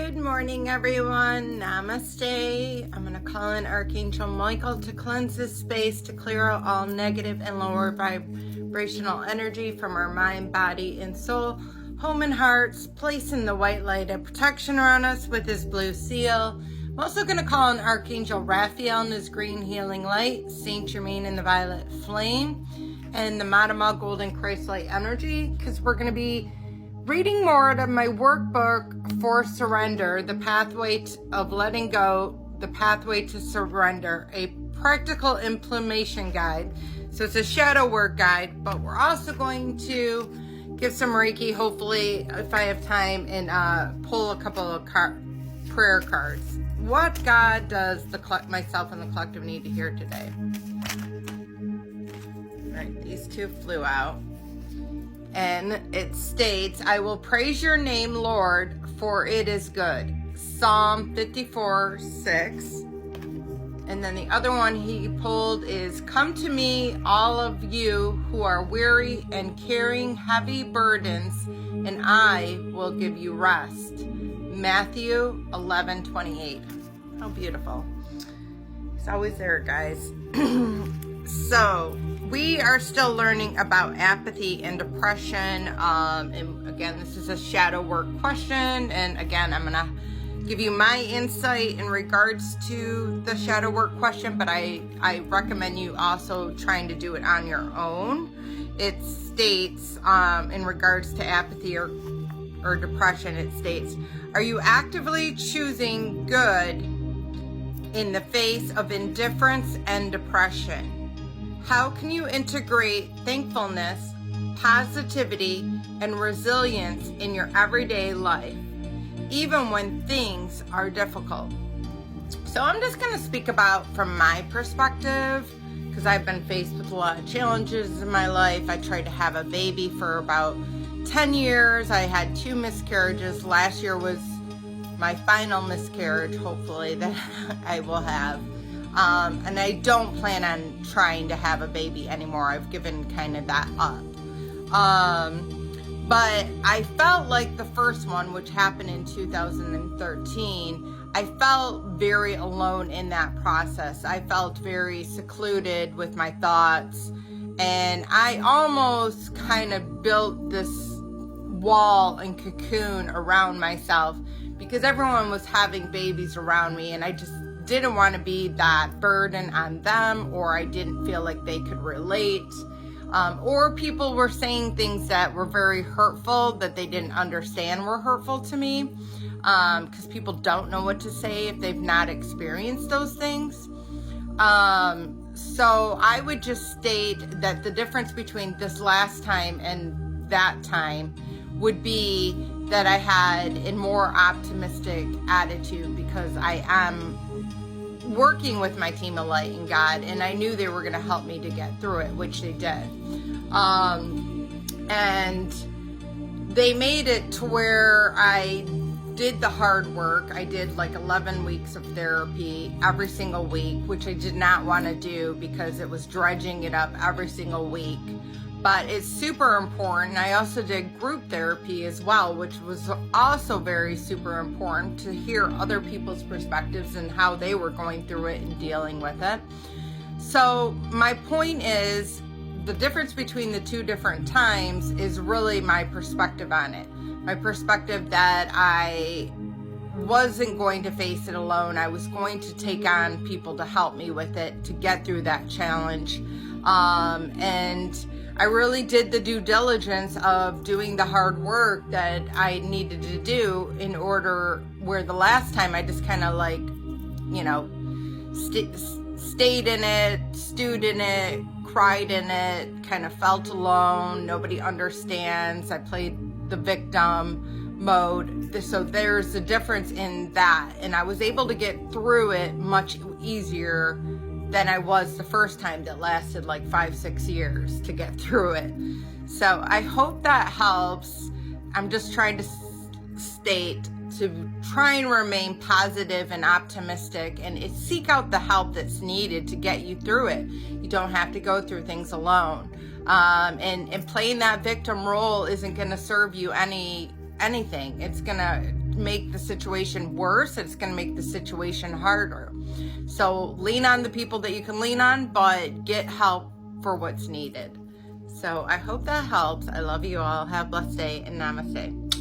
Good morning, everyone. Namaste. I'm going to call in Archangel Michael to cleanse this space, to clear out all negative and lower vibrational energy from our mind, body, and soul, home and hearts, placing the white light of protection around us with his blue seal. I'm also going to call in Archangel Raphael and his green healing light, Saint Germain in the violet flame, and the Madama golden Christ light energy, because we're going to be reading more out of my workbook for surrender, the pathway of letting go, the pathway to surrender, a practical implementation guide. So it's a shadow work guide, but we're also going to give some Reiki, hopefully, if I have time, and pull a couple of prayer cards. What God does myself and the collective need to hear today? All right, these two flew out. And it states, I will praise your name, Lord, for it is good. Psalm 54:6. And then the other one he pulled is, come to me, all of you who are weary and carrying heavy burdens, and I will give you rest. Matthew 11:28. How beautiful. It's always there, guys. So we are still learning about apathy and depression. And again, this is a shadow work question. And again, I'm going to give you my insight in regards to the shadow work question, but I recommend you also trying to do it on your own. It states, in regards to apathy or depression, it states, are you actively choosing good in the face of indifference and depression? How can you integrate thankfulness, positivity, and resilience in your everyday life, even when things are difficult? So I'm just going to speak about from my perspective, because I've been faced with a lot of challenges in my life. I tried to have a baby for about 10 years. I had 2 miscarriages. Last year was my final miscarriage, hopefully, that I will have. And I don't plan on trying to have a baby anymore. I've given kind of that up. But I felt like the first one, which happened in 2013, I felt very alone in that process. I felt very secluded with my thoughts. And I almost kind of built this wall and cocoon around myself because everyone was having babies around me, and I just didn't want to be that burden on them, or I didn't feel like they could relate, or people were saying things that were very hurtful that they didn't understand were hurtful to me, because people don't know what to say if they've not experienced those things. So I would just state that the difference between this last time and that time would be that I had a more optimistic attitude, because I am working with my team of light and God, and I knew they were going to help me to get through it, which they did. And they made it to where I did the hard work. I did like 11 weeks of therapy every single week, which I did not want to do because it was dredging it up every single week. But it's super important. I also did group therapy as well, which was also very super important to hear other people's perspectives and how they were going through it and dealing with it. So my point is, the difference between the two different times is really my perspective on it. My perspective that I wasn't going to face it alone. I was going to take on people to help me with it, to get through that challenge. And I really did the due diligence of doing the hard work that I needed to do in order, where the last time I just kind of like, stayed in it, stewed in it, cried in it, kind of felt alone. Nobody understands. I played the victim mode. So there's a difference in that. And I was able to get through it much easier than I was the first time that lasted like 5-6 years to get through it. So I hope that helps. I'm just trying to state to try and remain positive and optimistic, and seek out the help that's needed to get you through it. You don't have to go through things alone. And playing that victim role isn't going to serve you anything. It's going to make the situation worse. It's going to make the situation harder. So lean on the people that you can lean on, but get help for what's needed. So I hope that helps. I love you all. Have a blessed day, and namaste.